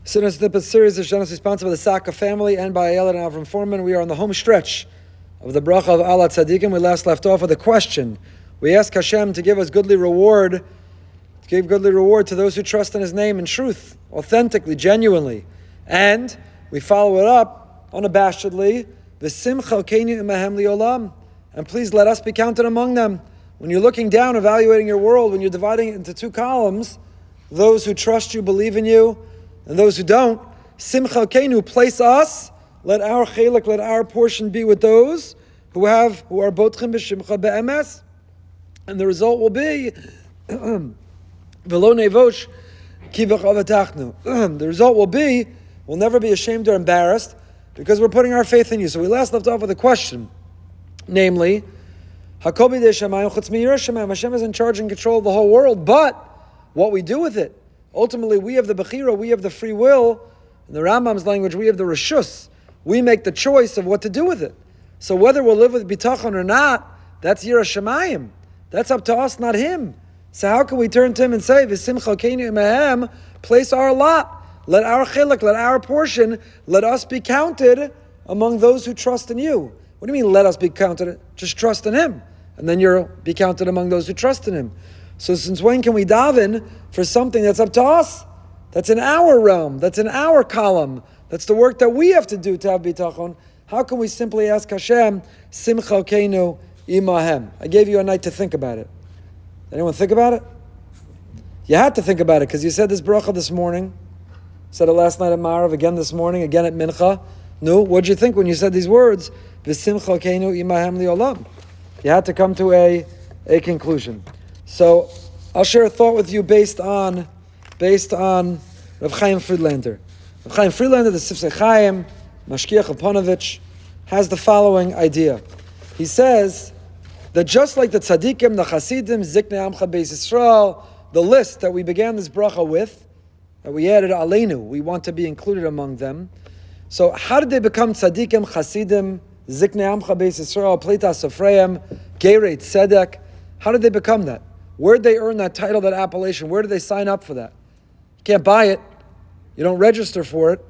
Since the series is generously sponsored by the Saka family and by Ayala and Avram Foreman, we are on the home stretch of the bracha of Allah Tzadikim. We last left off with a question. We ask Hashem to give us goodly reward, to give goodly reward to those who trust in His name in truth, authentically, genuinely. And we follow it up unabashedly, V'simcha keinu imahem liolam. And please let us be counted among them. When you're looking down, evaluating your world, when you're dividing it into two columns, those who trust you, believe in you, and those who don't, Simcha Keinu, place us, let our chelik, let our portion be with those who are botchim b'shimcha be'emes, and the result will be v'lo nevosh kivach avatachnu. The result will be, we'll never be ashamed or embarrassed because we're putting our faith in you. So we last left off with a question, namely, Hashem is in charge and control of the whole world, but what we do with it, ultimately, we have the bechira, we have the free will. In the Rambam's language, we have the reshus. We make the choice of what to do with it. So whether we'll live with bitachon or not, that's Yira Shemayim. That's up to us, not Him. So how can we turn to Him and say, V'simcha keinu imahem, place our lot, let our chilek, let our portion, let us be counted among those who trust in You. What do you mean, let us be counted? Just trust in Him, and then you'll be counted among those who trust in Him. So since when can we daven for something that's up to us? That's in our realm. That's in our column. That's the work that we have to do to have bitachon. How can we simply ask Hashem, Simcha keinu imahem? I gave you a night to think about it. Anyone think about it? You had to think about it because you said this bracha this morning. Said it last night at Marav, again this morning, again at Mincha. No, what did you think when you said these words? V'simcha keinu imahem liolam. You had to come to a conclusion. So I'll share a thought with you based on Rav Chaim Friedlander. Rav Chaim Friedlander, the Sifsei Chaim, Mashkiach Aponovich, has the following idea. He says that just like the tzaddikim, the chasidim, ziknei amcha beis Yisrael, the list that we began this bracha with, that we added aleinu, we want to be included among them. So how did they become tzaddikim, chasidim, ziknei amcha beis Yisrael, pleitas sofreim, gerei tzedek? How did they become that? Where did they earn that title, that appellation? Where did they sign up for that? You can't buy it. You don't register for it.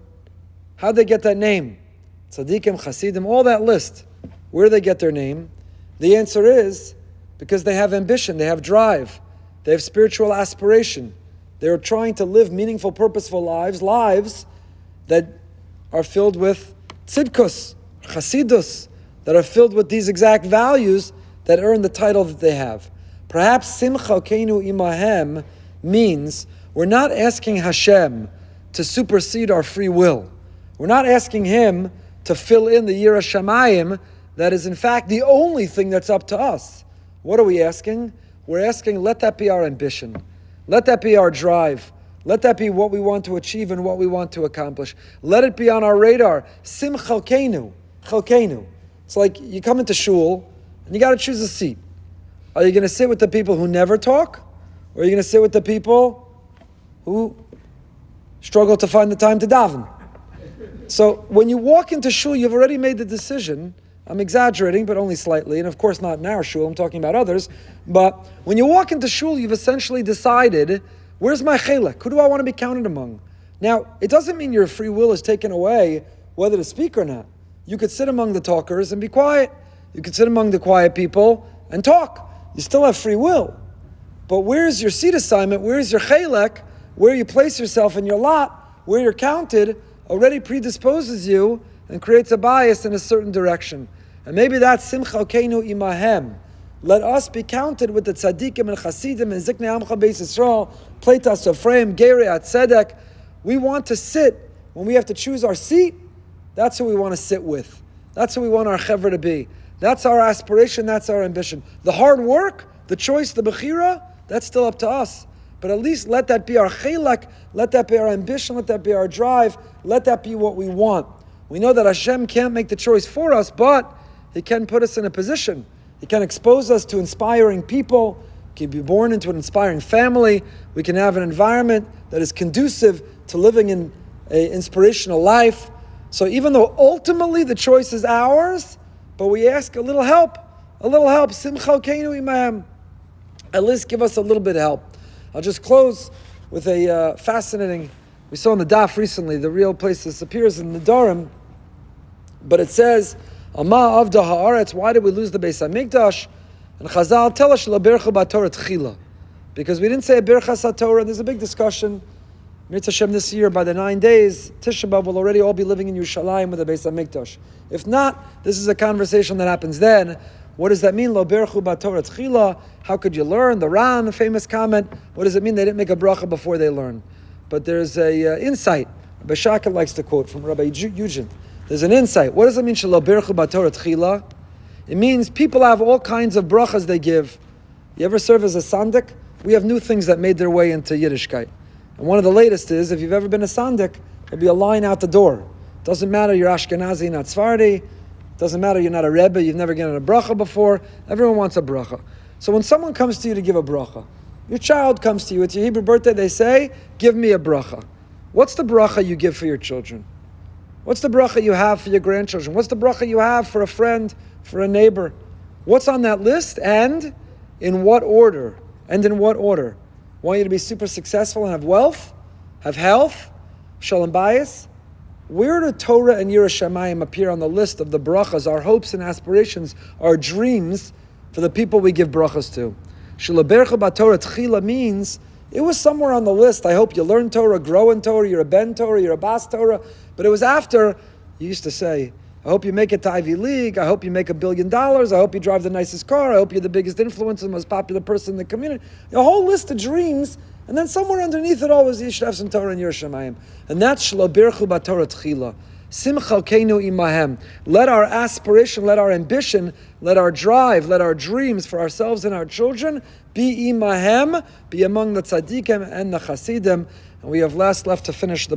How did they get that name? Tzaddikim, Chasidim, all that list. Where do they get their name? The answer is because they have ambition, they have drive, they have spiritual aspiration. They're trying to live meaningful, purposeful lives that are filled with tzidkus, chasidus, that are filled with these exact values that earn the title that they have. Perhaps Simcha Keinu Imahem means we're not asking Hashem to supersede our free will. We're not asking Him to fill in the Yira Shamayim that is in fact the only thing that's up to us. What are we asking? We're asking, let that be our ambition. Let that be our drive. Let that be what we want to achieve and what we want to accomplish. Let it be on our radar. Simcha Keinu. Chalkeinu. It's like you come into shul and you got to choose a seat. Are you going to sit with the people who never talk? Or are you going to sit with the people who struggle to find the time to daven? So when you walk into shul, you've already made the decision. I'm exaggerating, but only slightly. And of course not in our shul, I'm talking about others. But when you walk into shul, you've essentially decided, where's my chelek? Who do I want to be counted among? Now, it doesn't mean your free will is taken away whether to speak or not. You could sit among the talkers and be quiet. You could sit among the quiet people and talk. You still have free will. But where's your seat assignment? Where's your chelek? Where you place yourself in your lot, where you're counted, already predisposes you and creates a bias in a certain direction. And maybe that's Simcha Keinu Imahem. Let us be counted with the tzaddikim and chasidim and ziknei amcha beis Yisrael, pleitas sofreim, gerei tzedek. We want to sit, when we have to choose our seat, that's who we want to sit with. That's who we want our chevra to be. That's our aspiration, that's our ambition. The hard work, the choice, the bechira, that's still up to us. But at least let that be our chelek, let that be our ambition, let that be our drive, let that be what we want. We know that Hashem can't make the choice for us, but He can put us in a position. He can expose us to inspiring people, we can be born into an inspiring family, we can have an environment that is conducive to living in an inspirational life. So even though ultimately the choice is ours, but we ask a little help, Simcha Keinu Imahem. At least give us a little bit of help. I'll just close with a fascinating We saw in the daf recently, the real place this appears in the Nedarim, but it says, Ama avda haaretz, why did we lose the Beis HaMikdash? And Chazal tell us, Sh'lo b'Torah tchila. Because we didn't say a Birchas HaTorah. There's a big discussion. Mitzvah Hashem this year, by the 9 days, Tisha B'Av will already all be living in Yerushalayim with the Beis HaMikdash. If not, this is a conversation that happens then. What does that mean? Lo berchu b'Torah tchila. How could you learn? The Ran, the famous comment. What does it mean? They didn't make a bracha before they learn. But there's a insight. Rabbi Shaka likes to quote from Rabbi Eugene. There's an insight. What does it mean? Shelo berchu b'Torah tchila. It means people have all kinds of brachas they give. You ever serve as a sandik? We have new things that made their way into Yiddishkeit. And one of the latest is, if you've ever been a sandik, there'll be a line out the door. Doesn't matter you're Ashkenazi, not Sephardi. Doesn't matter you're not a Rebbe, you've never given a bracha before. Everyone wants a bracha. So when someone comes to you to give a bracha, your child comes to you, it's your Hebrew birthday, they say, give me a bracha. What's the bracha you give for your children? What's the bracha you have for your grandchildren? What's the bracha you have for a friend, for a neighbor? What's on that list, and in what order? And in what order? Want you to be super successful and have wealth, have health, shalom bayis? Where do Torah and Yiras Shamayim appear on the list of the brachas, our hopes and aspirations, our dreams for the people we give brachas to? Shelo berchu b'Torah tchila means it was somewhere on the list. I hope you learn Torah, grow in Torah, you're a Ben Torah, you're a Bas Torah. But it was after, you used to say, I hope you make it to Ivy League, I hope you make $1 billion, I hope you drive the nicest car, I hope you're the biggest influencer, the most popular person in the community. A whole list of dreams, and then somewhere underneath it all was you should have some Torah in Yiras Shamayim. And that's Shelo berchu b'Torah tchila. Simchalkeinu imahem. Let our aspiration, let our ambition, let our drive, let our dreams for ourselves and our children be imahem, be among the tzaddikim and the chasidim. And we have left to finish the